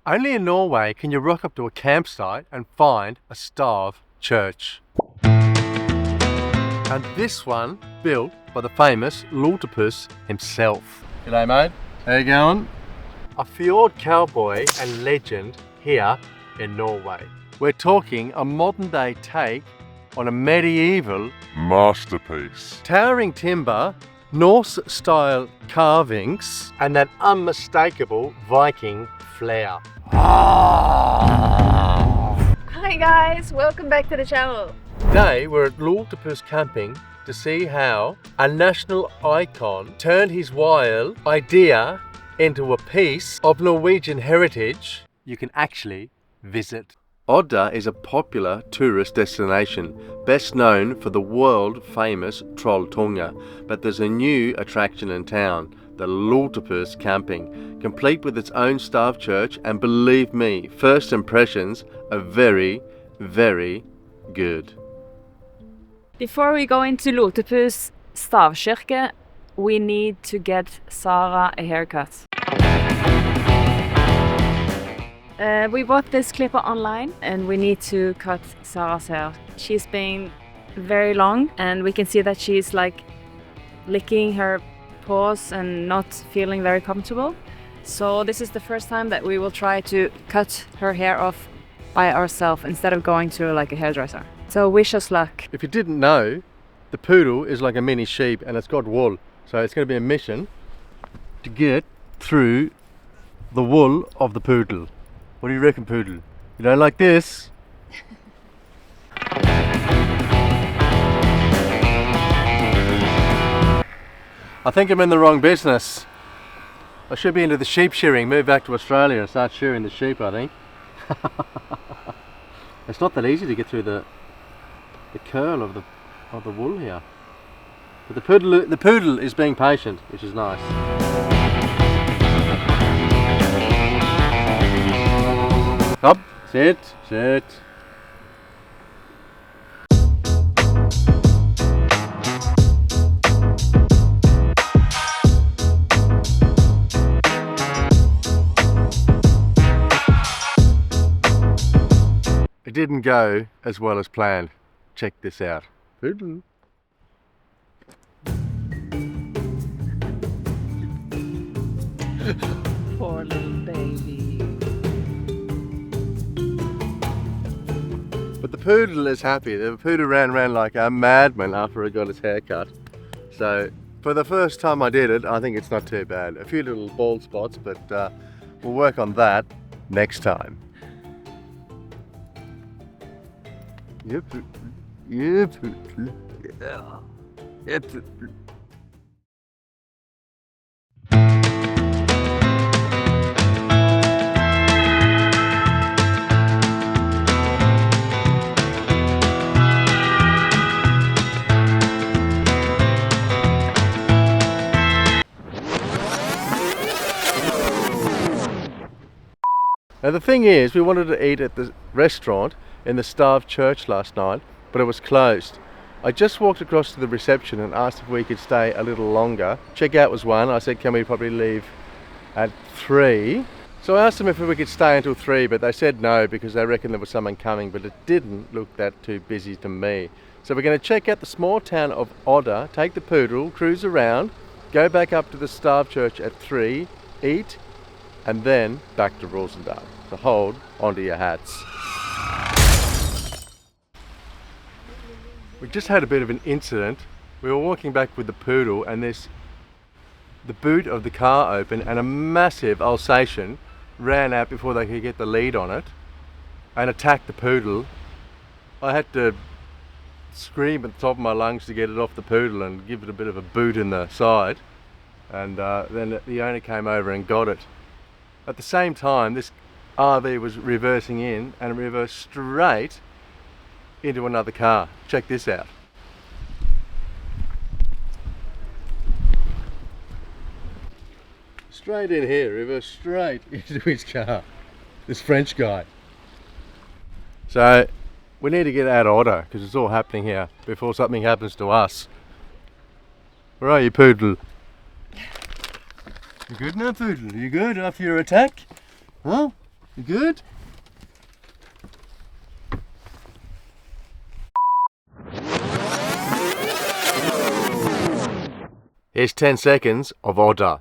Only in Norway can you rock up to a campsite and find a Stave church. And this one built by the famous Lothepus himself. G'day mate, how you going? A fjord cowboy and legend here in Norway. We're talking a modern day take on a medieval masterpiece. Towering timber, Norse style carvings and that unmistakable Viking flair. Hi guys, welcome back to the channel. Today we're at Lothepus camping to see how a national icon turned his wild idea into a piece of Norwegian heritage you can actually visit. Odda is a popular tourist destination, best known for the world famous Trolltunga, but there's a new attraction in town, the Lothepus camping, complete with its own Stave church, and believe me, first impressions are very, very good. Before we go into Lothepus stavkirke, we need to get Sarah a haircut. We bought this clipper online and we need to cut Sarah's hair. She's been very long and we can see that she's like licking her paws and not feeling very comfortable. So this is the first time that we will try to cut her hair off by ourselves instead of going to like a hairdresser. So wish us luck. If you didn't know, the poodle is like a mini sheep and it's got wool. So it's going to be a mission to get through the wool of the poodle. What do you reckon, poodle? You don't like this? I think I'm in the wrong business. I should be into the sheep shearing, move back to Australia and start shearing the sheep, I think. It's not that easy to get through the curl of the wool here. But the poodle is being patient, which is nice. Up, sit. It didn't go as well as planned. Check this out. Poodle. Poor little baby. But the poodle is happy. The poodle ran around like a madman after he got his hair cut. So for the first time I did it, I think it's not too bad. A few little bald spots, but we'll work on that next time. Yep. Now the thing is, we wanted to eat at the restaurant in the Stave church last night, but it was closed. I just walked across to the reception and asked if we could stay a little longer. Checkout was 1. I said, can we probably leave at 3? So I asked them if we could stay until 3, but they said no because they reckoned there was someone coming, but it didn't look that too busy to me. So we're going to check out the small town of Odda, take the poodle, cruise around, go back up to the Stave church at 3, eat, and then back to Rosendal. So hold onto your hats. We just had a bit of an incident. We were walking back with the poodle and the boot of the car opened and a massive Alsatian ran out before they could get the lead on it and attacked the poodle. I had to scream at the top of my lungs to get it off the poodle and give it a bit of a boot in the side, and then the owner came over and got it. At the same time, this RV was reversing in and reversed straight into another car. Check this out. Straight in here, reversed straight into his car. This French guy. So we need to get out of Odda because it's all happening here before something happens to us. Where are you, poodle? You good now, poodle? You good after your attack? Huh? You good? Here's 10 seconds of Odda.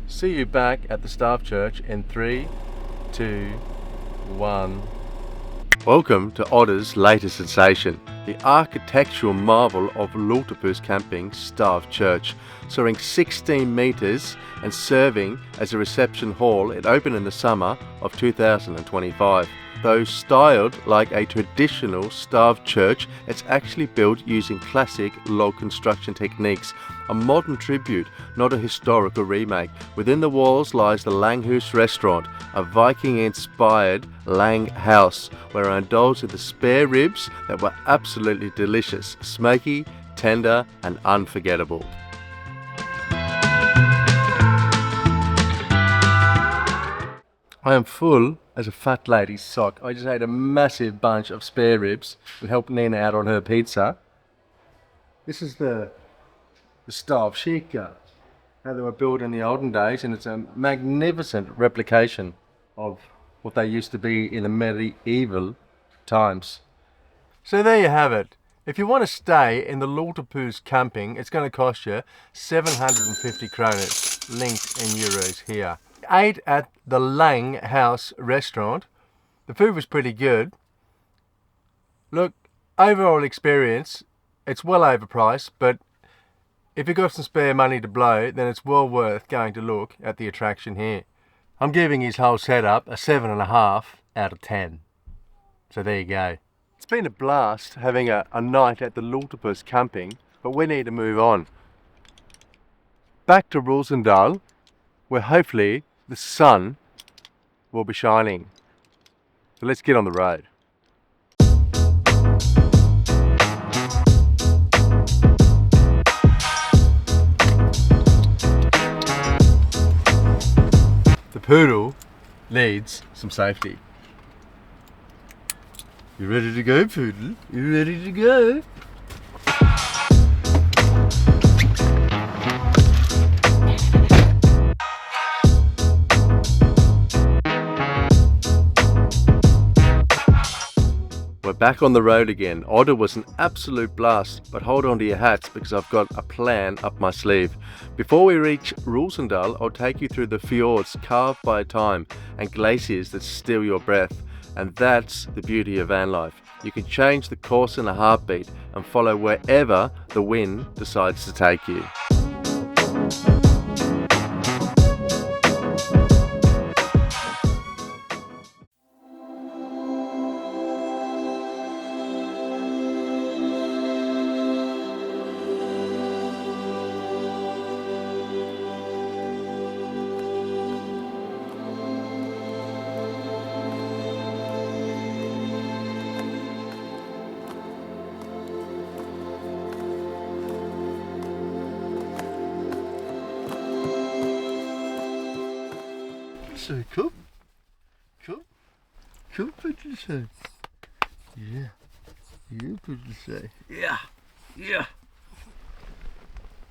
See you back at the Stave Church in 3, 2, 1. Welcome to Odda's latest sensation, the architectural marvel of Lothepus Camping Stave Church. Soaring 16 metres and serving as a reception hall, it opened in the summer of 2025. Though styled like a traditional Stave church, it's actually built using classic log construction techniques. A modern tribute, not a historical remake. Within the walls lies the Langhus Restaurant, a Viking-inspired Lang house, where I indulged in the spare ribs that were absolutely delicious, smoky, tender and unforgettable. I am full as a fat lady's sock. I just ate a massive bunch of spare ribs and helped Nina out on her pizza. This is the Stave Shaker, how they were built in the olden days, and it's a magnificent replication of what they used to be in the medieval times. So there you have it. If you want to stay in the Lothepus Camping, it's going to cost you 750 kroners, linked in euros here. Ate at the Langhus Restaurant. The food was pretty good. Look, overall experience, it's well overpriced, but if you've got some spare money to blow, then it's well worth going to look at the attraction here. I'm giving his whole setup a 7.5 out of 10. So there you go. It's been a blast having a night at the Lothepus Camping, but we need to move on. Back to Rosendal, where hopefully the sun will be shining. So let's get on the road. The poodle needs some safety. You ready to go, poodle? You ready to go? We're back on the road again. Odda was an absolute blast, but hold on to your hats because I've got a plan up my sleeve. Before we reach Rosendal, I'll take you through the fjords carved by time and glaciers that steal your breath. And that's the beauty of van life. You can change the course in a heartbeat and follow wherever the wind decides to take you. So cool, poodle say. Yeah, poodle say. Yeah.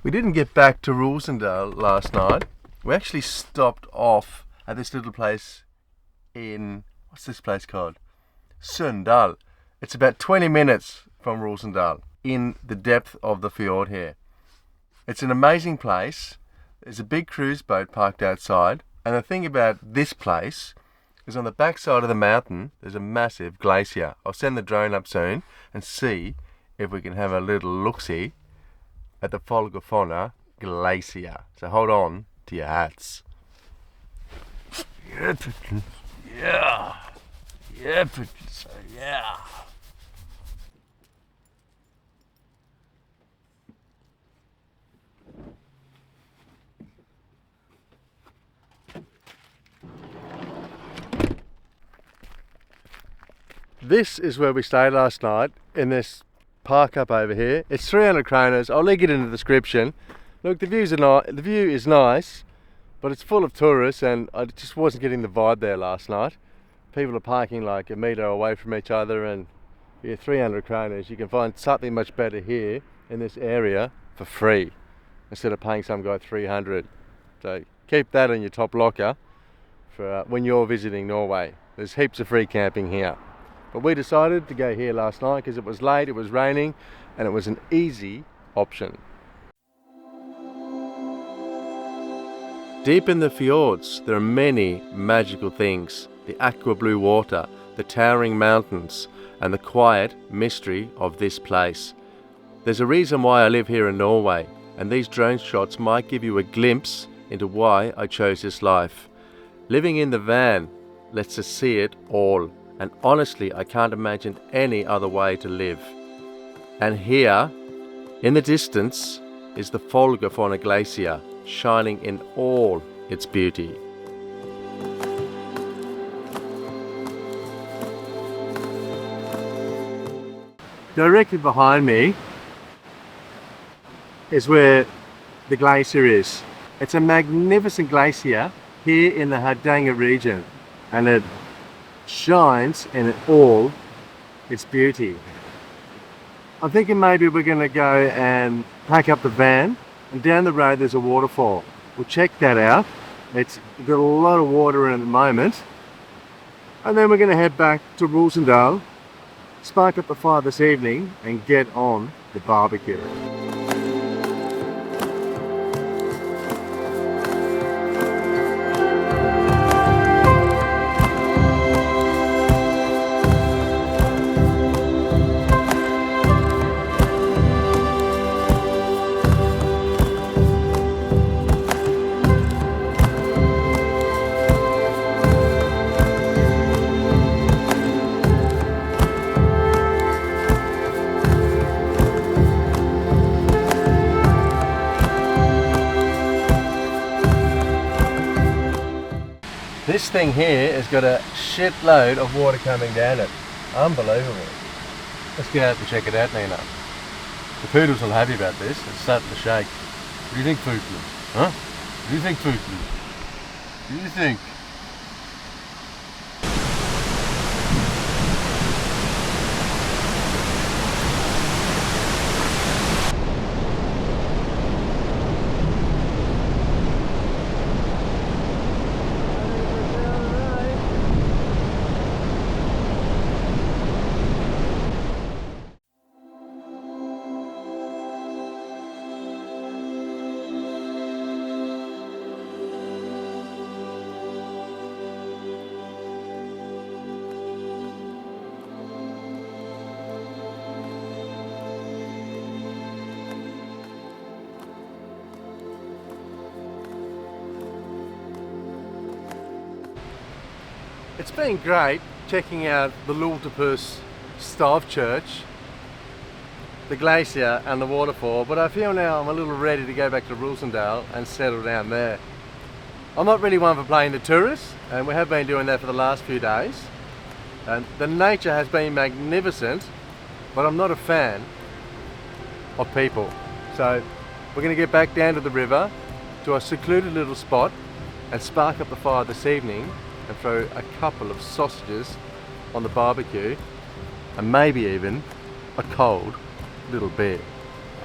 We didn't get back to Rosendal last night. We actually stopped off at this little place in, what's this place called? Rosendal. It's about 20 minutes from Rosendal in the depth of the fjord here. It's an amazing place. There's a big cruise boat parked outside. And the thing about this place is on the back side of the mountain, there's a massive glacier. I'll send the drone up soon and see if we can have a little look-see at the Folgefonna Glacier. So hold on to your hats. Yeah. This is where we stayed last night, in this park up over here. It's 300 kroners. I'll link it in the description. Look, the view is nice, but it's full of tourists and I just wasn't getting the vibe there last night. people are parking like a metre away from each other, and for your 300 kroners you can find something much better here in this area for free instead of paying some guy 300. So keep that in your top locker for when you're visiting Norway. There's heaps of free camping here. But we decided to go here last night because it was late, it was raining, and it was an easy option. Deep in the fjords, there are many magical things. The aqua blue water, the towering mountains, and the quiet mystery of this place. There's a reason why I live here in Norway, and these drone shots might give you a glimpse into why I chose this life. Living in the van lets us see it all, and honestly I can't imagine any other way to live. And here, in the distance, is the Folgefonna Glacier, shining in all its beauty. Directly behind me is where the glacier is. It's a magnificent glacier here in the Hardanger region, and it shines in all its beauty. I'm thinking maybe we're going to go and pack up the van, and down the road there's a waterfall. We'll check that out. It's got a lot of water in it at the moment. And then we're going to head back to Rosendal, spark up the fire this evening, and get on the barbecue. This thing here has got a shitload of water coming down it. Unbelievable. Let's go out and check it out, Nina. The poodle's not happy about this. It's starting to shake. What do you think, poodle? Huh? What do you think, poodle? What do you think? It's been great checking out the Lothepus Stave church, the glacier and the waterfall, but I feel now I'm a little ready to go back to Rosendal and settle down there. I'm not really one for playing the tourist, and we have been doing that for the last few days. And the nature has been magnificent, but I'm not a fan of people. So we're going to get back down to the river to a secluded little spot and spark up the fire this evening and throw a couple of sausages on the barbecue and maybe even a cold little beer.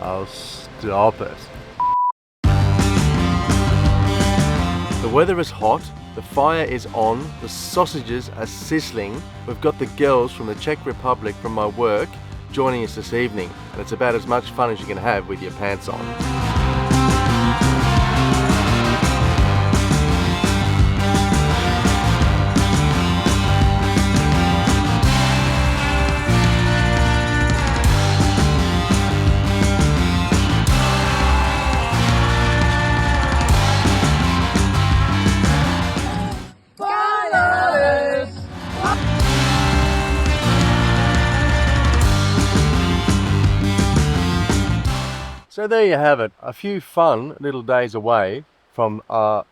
Oh, stop it. The weather is hot, the fire is on, the sausages are sizzling. We've got the girls from the Czech Republic from my work joining us this evening, and it's about as much fun as you can have with your pants on. So there you have it, a few fun little days away from our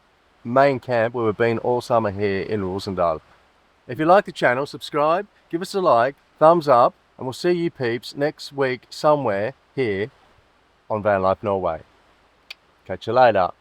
main camp where we've been all summer here in Rosendal. If you like the channel, subscribe, give us a like, thumbs up, and we'll see you peeps next week somewhere here on VANLIFE Norway. Catch you later.